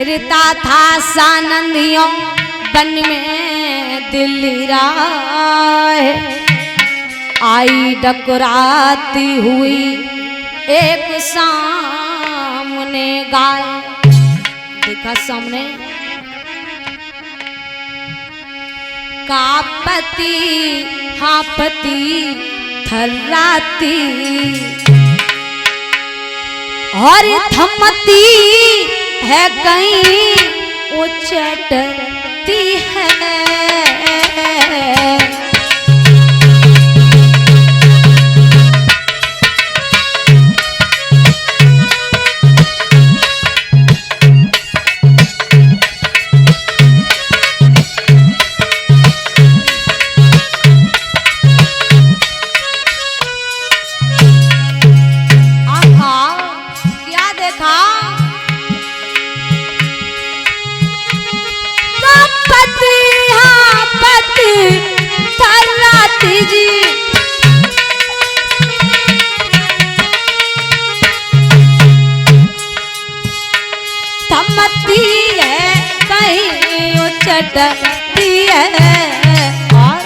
रीता था सानंदियों बन में दिल्ली राय, आई डकराती हुई एक सामने गाय। देखा सामने कापती हापती थर्राती और थमती है कहीं उचटती है। थमती है कहीं उचटती है और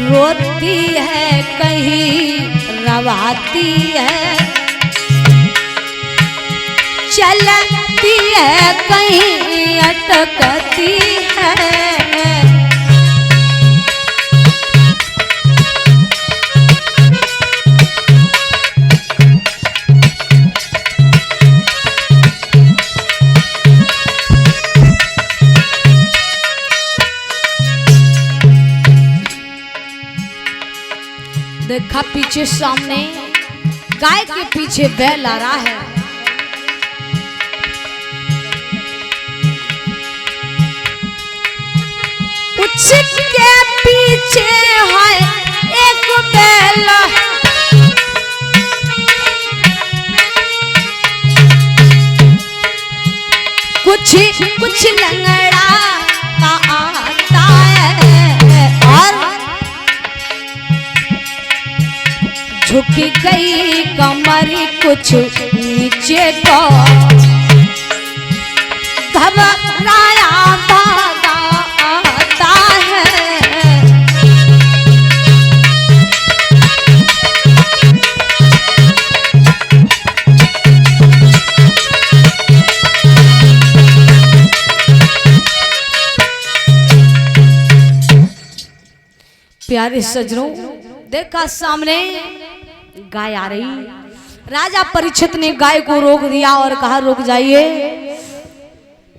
रोती है कहीं रवाती है, चलती है कहीं अटकती है। देखा पीछे सामने गाय के पीछे बैल आ रहा है। उसके पीछे है एक बैल, कुछ लंगड़ा आता है और झुक गई कमर कुछ नीचे को, घबराया भागा आता है। प्यारे सजनों, देखा सामने गाय आ रही। राजा परीक्षित ने गाय को रोक दिया और कहा रुक जाइए।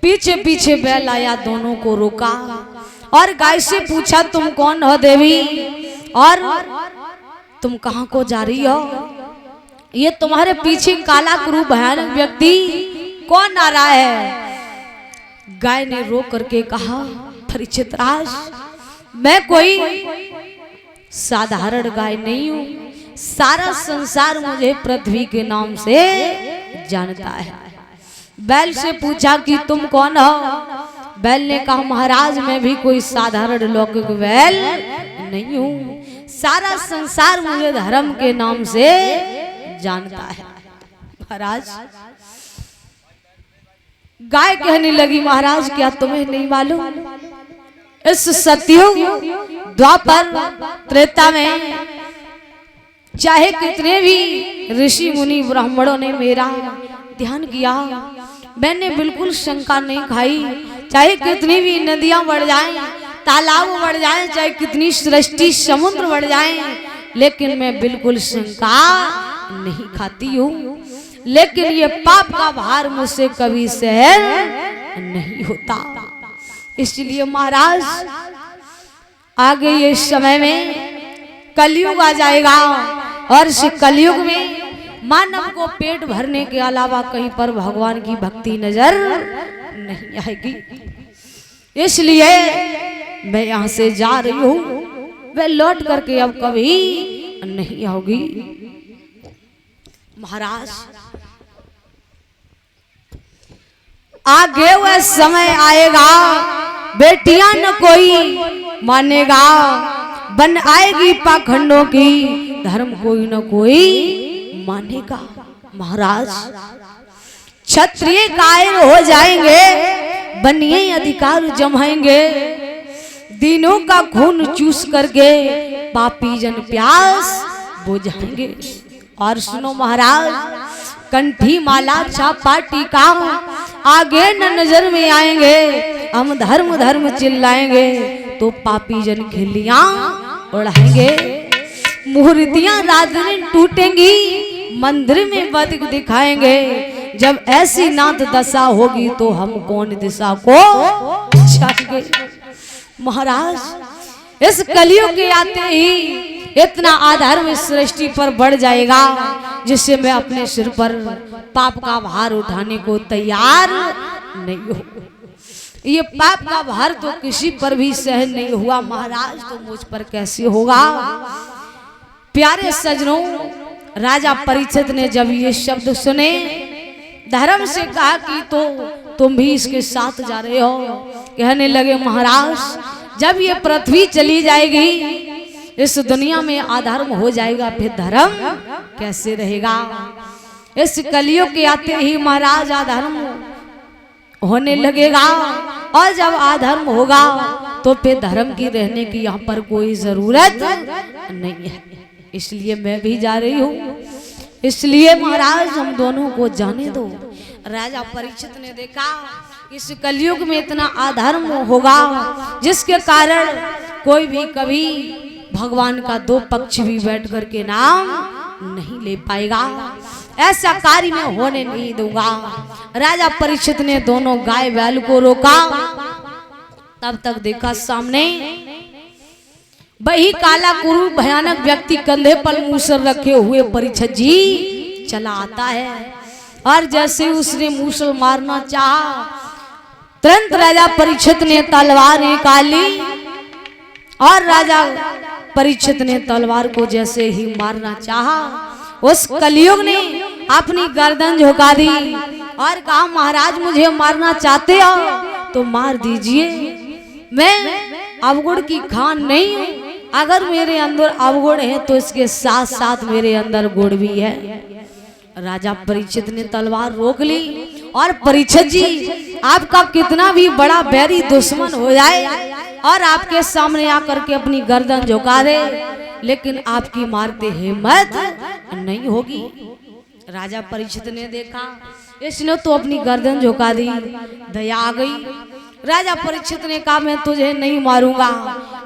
पीछे पीछे बैल आया, दोनों को रोका और गाय से पूछा तुम कौन हो देवी और तुम कहां को जा रही हो? ये तुम्हारे पीछे काला क्रूर भयानक व्यक्ति कौन आ रहा है? गाय ने रो करके कहा परीक्षित राज, मैं कोई साधारण गाय नहीं हूं, सारा संसार मुझे पृथ्वी के नाम से जानता है। बैल से पूछा कि तुम कौन हो? बैल ने कहा महाराज मैं भी कोई साधारण लौकिक बैल नहीं हूं, सारा संसार मुझे धर्म के नाम से जानता है। महाराज गाय कहने लगी महाराज क्या तुम्हें नहीं मालूम, इस सतयुग द्वापर त्रेता में चाहे कितने भी ऋषि मुनि ब्राह्मणों ने मेरा ध्यान किया, मैंने बिल्कुल शंका नहीं खाई। चाहे कितनी भी नदियां बढ़ जाएं, तालाब बढ़ जाएं, चाहे कितनी सृष्टि समुद्र बढ़ जाएं, लेकिन मैं बिल्कुल शंका नहीं खाती हूँ। लेकिन ये पाप का भार मुझसे कभी सहन नहीं होता। इसलिए महाराज आगे ये समय में कलयुग आ जाएगा और इस कलयुग में मानव को पेट भरने के अलावा कहीं पर भगवान की भक्ति नजर नहीं आएगी। इसलिए मैं यहाँ से जा रही हूँ, वह लौट करके अब कभी नहीं होगी। महाराज आगे वह समय आएगा बेटियां न कोई मानेगा, बन आएगी पाखंडों की धर्म कोई न कोई मानेगा। महाराज क्षत्रिय कायर हो जाएंगे, बनिए अधिकार जमाएंगे, दिनों का खून चूस करके पापी जन प्यास बुझाएंगे। और सुनो महाराज, कंठी माला छापा टीका आगे न नजर में आएंगे, हम धर्म धर्म चिल्लाएंगे तो पापी जन खिल्लियां उड़ाएंगे। मूर्तियां रात दिन टूटेंगी, मंदिर में बदक दिखाएंगे, जब ऐसी नाथ दशा होगी तो हम कौन दिशा को जाएंगे। महाराज इस कलियुग के आते ही इतना आधार में सृष्टि पर बढ़ जाएगा जिससे मैं अपने सिर पर पाप का भार उठाने को तैयार नहीं हूँ। ये पाप का भार तो किसी पर भी सहन नहीं हुआ महाराज, तो मुझ पर कैसे होगा। प्यारे सजनों, राजा परीक्षित ने जब ये शब्द सुने, धर्म से कहा कि तो तुम भी इसके साथ जा रहे हो। कहने लगे महाराज, जब ये पृथ्वी चली जाएगी, इस दुनिया में अधर्म हो जाएगा, फिर धर्म कैसे रहेगा। इस कलियुग के आते ही महाराज अधर्म होने लगेगा, और जब अधर्म होगा तो फिर धर्म की रहने की यहाँ पर कोई जरूरत नहीं है। इसलिए मैं भी जा रही हूँ। इसलिए महाराज हम दोनों को जाने दो। राजा परीक्षित ने देखा इस कलयुग में इतना अधर्म होगा जिसके कारण कोई भी कभी भगवान का दो पक्ष भी बैठ करके नाम नहीं ले पाएगा। ऐसा कार्य मैं होने नहीं दूंगा। राजा परीक्षित ने दोनों गाय बैल को रोका। तब तक देखा सामने वही काला कुरु भयानक व्यक्ति कंधे पर मूसल रखे हुए परीक्षित जी चला आता है, और जैसे उसने मूसल मारना चाहा, तुरंत राजा परीक्षित ने तलवार निकाली, और राजा परीक्षित ने तलवार को जैसे ही मारना चाहा, उस कलियुग ने अपनी गर्दन झुका दी और कहा, महाराज मुझे मारना चाहते हो तो मार दीजिए, मैं अवगुण की खान नहीं हूं। अगर मेरे अंदर अवगुण है तो इसके साथ साथ मेरे अंदर गुण भी है। राजा परीक्षित ने तलवार रोक ली, और परीक्षित जी आपका कितना भी बड़ा बैरी दुश्मन हो जाए और आपके सामने आकर के अपनी गर्दन झुका दे, लेकिन आपकी मारते हिम्मत नहीं होगी। राजा परीक्षित ने देखा इसने तो अपनी गर्दन झुका दी, दया आ गई। राजा परीक्षित ने कहा, मैं तुझे नहीं मारूंगा,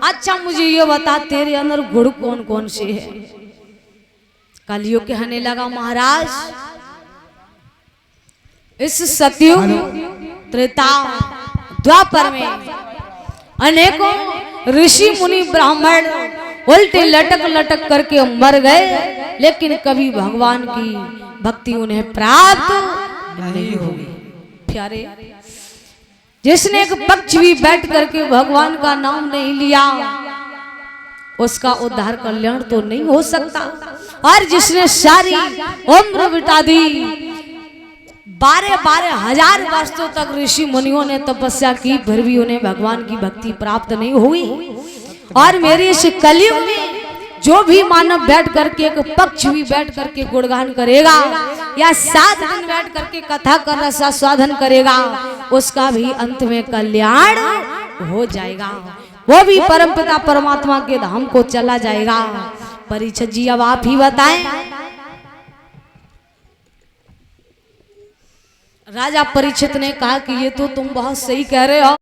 अच्छा मुझे ये बता तेरे अंदर गुण कौन कौन से है। कलियुग कहने लगा, महाराज इस सतयुग त्रेता द्वापर में अनेकों ऋषि मुनि ब्राह्मण उल्टे लटक लटक करके मर गए, लेकिन कभी भगवान की भक्ति उन्हें प्राप्त नहीं हुई। प्यारे, जिसने एक पक्ष भी बैठ करके भगवान का नाम नहीं लिया उसका उद्धार कल्याण तो नहीं हो सकता। और जिसने सारी उम्र बिता दी, 12 हजार वर्षों तक ऋषि मुनियों ने तपस्या की, फिर भी उन्हें भगवान की भक्ति प्राप्त नहीं हुई। और मेरे इस कलयुग में जो भी मानव बैठ करके एक पक्ष भी बैठ करके गुणगान करेगा या 7 दिन बैठ करके कथा कर रसा साधन करेगा, उसका भी अंत में कल्याण हो जाएगा, वो भी परमपिता परमात्मा के धाम को चला जाएगा। परीक्षित जी अब आप ही बताएं। राजा परीक्षित ने कहा कि ये तो तुम बहुत सही कह रहे हो।